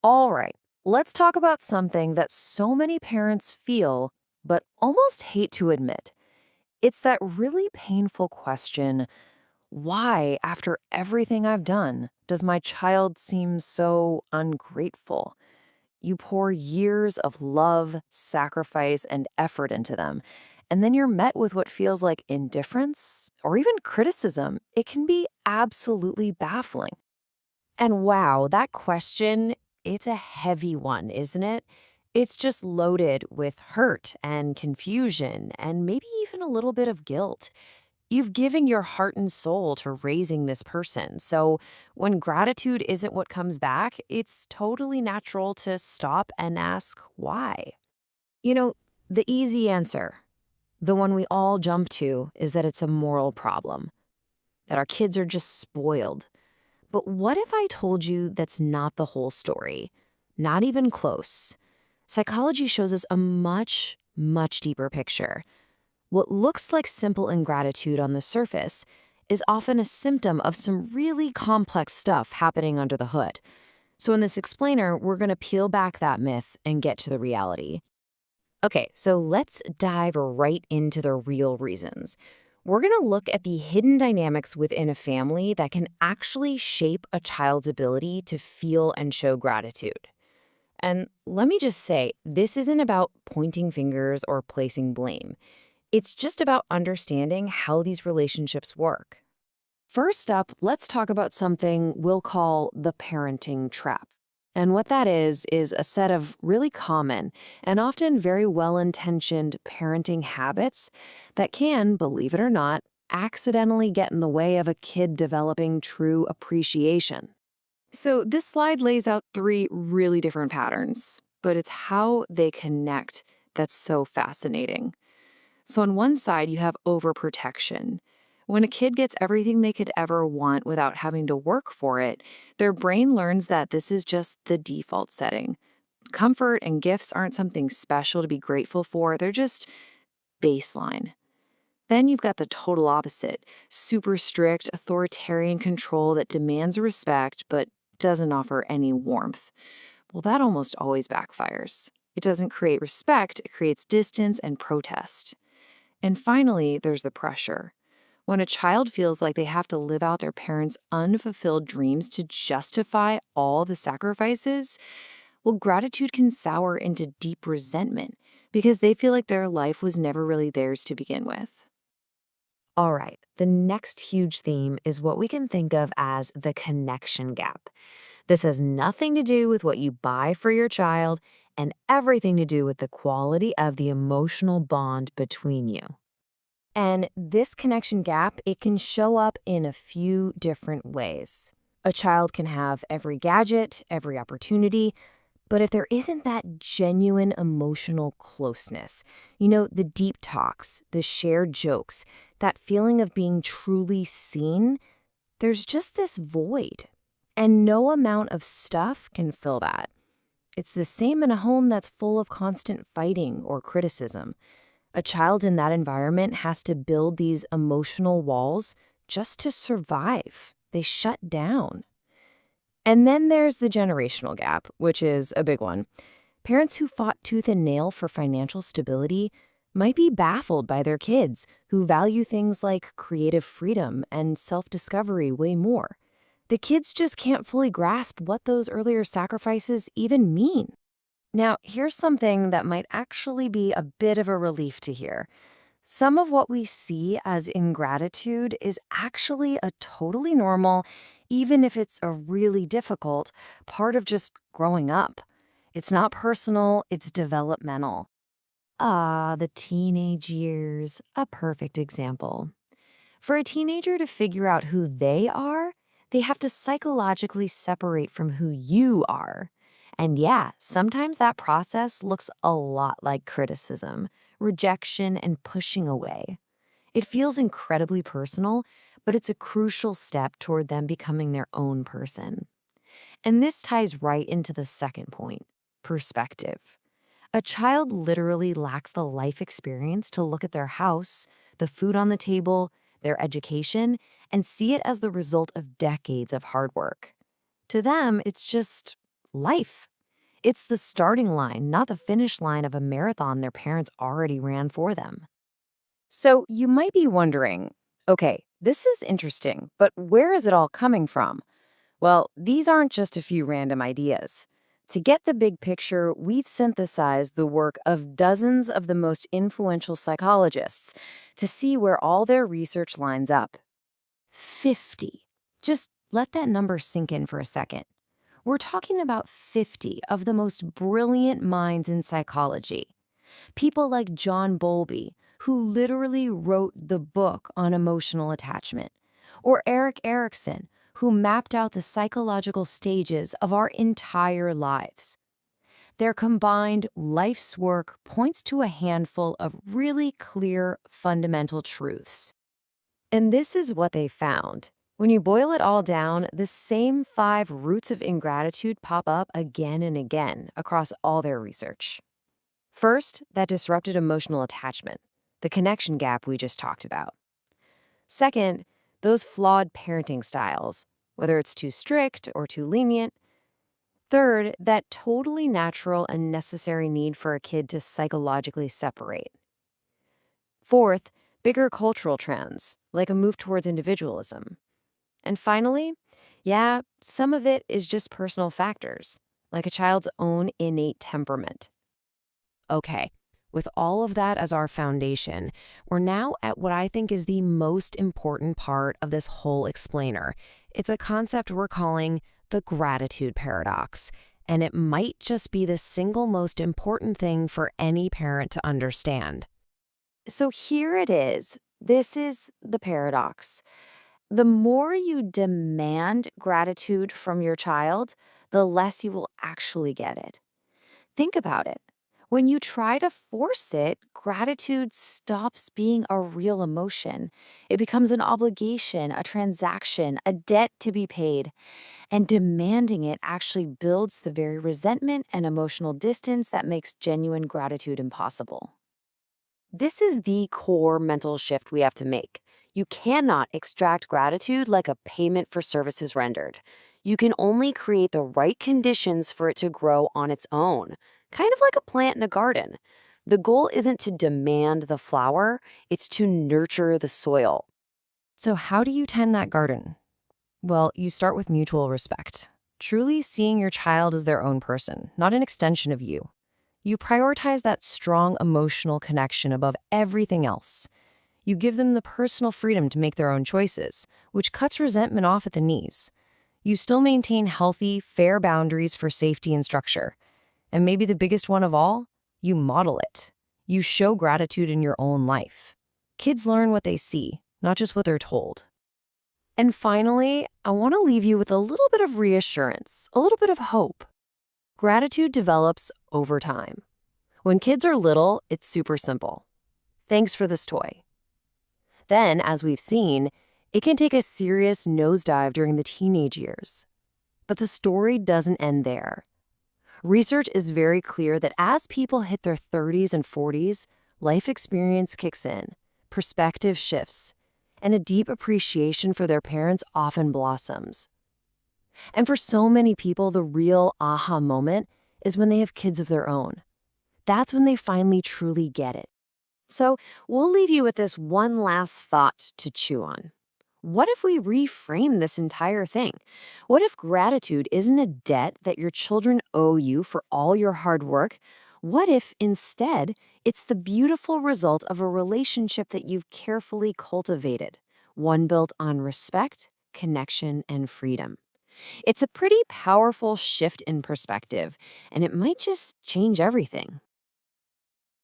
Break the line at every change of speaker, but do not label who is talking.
All right, let's talk about something that so many parents feel but almost hate to admit. It's that really painful question, why, after everything I've done, does my child seem so ungrateful? You pour years of love, sacrifice, and effort into them, and then you're met with what feels like indifference or even criticism. It can be absolutely baffling.
And wow, that question, it's a heavy one, isn't it? It's just loaded with hurt and confusion and maybe even a little bit of guilt. You've given your heart and soul to raising this person. So when gratitude isn't what comes back, it's totally natural to stop and ask why. You know, the easy answer, the one we all jump to, is that it's a moral problem, that our kids are just spoiled. But what if I told you that's not the whole story? Not even close. Psychology shows us a much, much deeper picture. What looks like simple ingratitude on the surface is often a symptom of some really complex stuff happening under the hood. So, in this explainer, we're going to peel back that myth and get to the reality. Okay, so let's dive right into the real reasons. We're going to look at the hidden dynamics within a family that can actually shape a child's ability to feel and show gratitude. And let me just say, this isn't about pointing fingers or placing blame. It's just about understanding how these relationships work.
First up, let's talk about something we'll call the parenting trap. And what that is a set of really common and often very well-intentioned parenting habits that can, believe it or not, accidentally get in the way of a kid developing true appreciation. So this slide lays out three really different patterns, but it's how they connect that's so fascinating. So on one side, you have overprotection. When a kid gets everything they could ever want without having to work for it, their brain learns that this is just the default setting. Comfort and gifts aren't something special to be grateful for, they're just baseline. Then you've got the total opposite, super strict, authoritarian control that demands respect but doesn't offer any warmth. Well, that almost always backfires. It doesn't create respect, it creates distance and protest. And finally, there's the pressure. When a child feels like they have to live out their parents' unfulfilled dreams to justify all the sacrifices, well, gratitude can sour into deep resentment because they feel like their life was never really theirs to begin with.
All right, the next huge theme is what we can think of as the connection gap. This has nothing to do with what you buy for your child and everything to do with the quality of the emotional bond between you. And this connection gap, it can show up in a few different ways. A child can have every gadget, every opportunity, but if there isn't that genuine emotional closeness, the deep talks, the shared jokes, that feeling of being truly seen, there's just this void. And no amount of stuff can fill that. It's the same in a home that's full of constant fighting or criticism. A child in that environment has to build these emotional walls just to survive. They shut down. And then there's the generational gap, which is a big one. Parents who fought tooth and nail for financial stability might be baffled by their kids who value things like creative freedom and self-discovery way more. The kids just can't fully grasp what those earlier sacrifices even mean. Now, here's something that might actually be a bit of a relief to hear. Some of what we see as ingratitude is actually a totally normal, even if it's a really difficult, part of just growing up. It's not personal, it's developmental. Ah, the teenage years, a perfect example. For a teenager to figure out who they are, they have to psychologically separate from who you are. And yeah, sometimes that process looks a lot like criticism, rejection, and pushing away. It feels incredibly personal, but it's a crucial step toward them becoming their own person. And this ties right into the second point, perspective. A child literally lacks the life experience to look at their house, the food on the table, their education, and see it as the result of decades of hard work. To them, it's just life,
It's the starting line, not the finish line of a marathon their parents already ran for them. So you might be wondering, okay, this is interesting, but where is it all coming from? Well, these aren't just a few random ideas. To get the big picture, we've synthesized the work of dozens of the most influential psychologists to see where all their research lines up. 50. Just let that number sink in for a second. We're talking about 50 of the most brilliant minds in psychology. People like John Bowlby, who literally wrote the book on emotional attachment, or Eric Erikson, who mapped out the psychological stages of our entire lives. Their combined life's work points to a handful of really clear fundamental truths. And this is what they found. When you boil it all down, the same 5 roots of ingratitude pop up again and again across all their research. First, that disrupted emotional attachment, the connection gap we just talked about. Second, those flawed parenting styles, whether it's too strict or too lenient. Third, that totally natural and necessary need for a kid to psychologically separate. Fourth, bigger cultural trends, like a move towards individualism. And finally, yeah, some of it is just personal factors, like a child's own innate temperament. Okay, with all of that as our foundation, we're now at what I think is the most important part of this whole explainer. It's a concept we're calling the gratitude paradox, and it might just be the single most important thing for any parent to understand. So here it is. This is the paradox. The more you demand gratitude from your child, the less you will actually get it. Think about it. When you try to force it, gratitude stops being a real emotion. It becomes an obligation, a transaction, a debt to be paid. And demanding it actually builds the very resentment and emotional distance that makes genuine gratitude impossible. This is the core mental shift we have to make. You cannot extract gratitude like a payment for services rendered. You can only create the right conditions for it to grow on its own, kind of like a plant in a garden. The goal isn't to demand the flower, it's to nurture the soil. So, how do you tend that garden? Well, you start with mutual respect, truly seeing your child as their own person, not an extension of you. You prioritize that strong emotional connection above everything else. You give them the personal freedom to make their own choices, which cuts resentment off at the knees. You still maintain healthy, fair boundaries for safety and structure. And maybe the biggest one of all, you model it. You show gratitude in your own life. Kids learn what they see, not just what they're told. And finally, I want to leave you with a little bit of reassurance, a little bit of hope. Gratitude develops over time. When kids are little, it's super simple. Thanks for this toy. Then, as we've seen, it can take a serious nosedive during the teenage years. But the story doesn't end there. Research is very clear that as people hit their 30s and 40s, life experience kicks in, perspective shifts, and a deep appreciation for their parents often blossoms. And for so many people, the real aha moment is when they have kids of their own. That's when they finally truly get it. So we'll leave you with this one last thought to chew on. What if we reframe this entire thing? What if gratitude isn't a debt that your children owe you for all your hard work? What if, instead, it's the beautiful result of a relationship that you've carefully cultivated, one built on respect, connection, and freedom? It's a pretty powerful shift in perspective, and it might just change everything.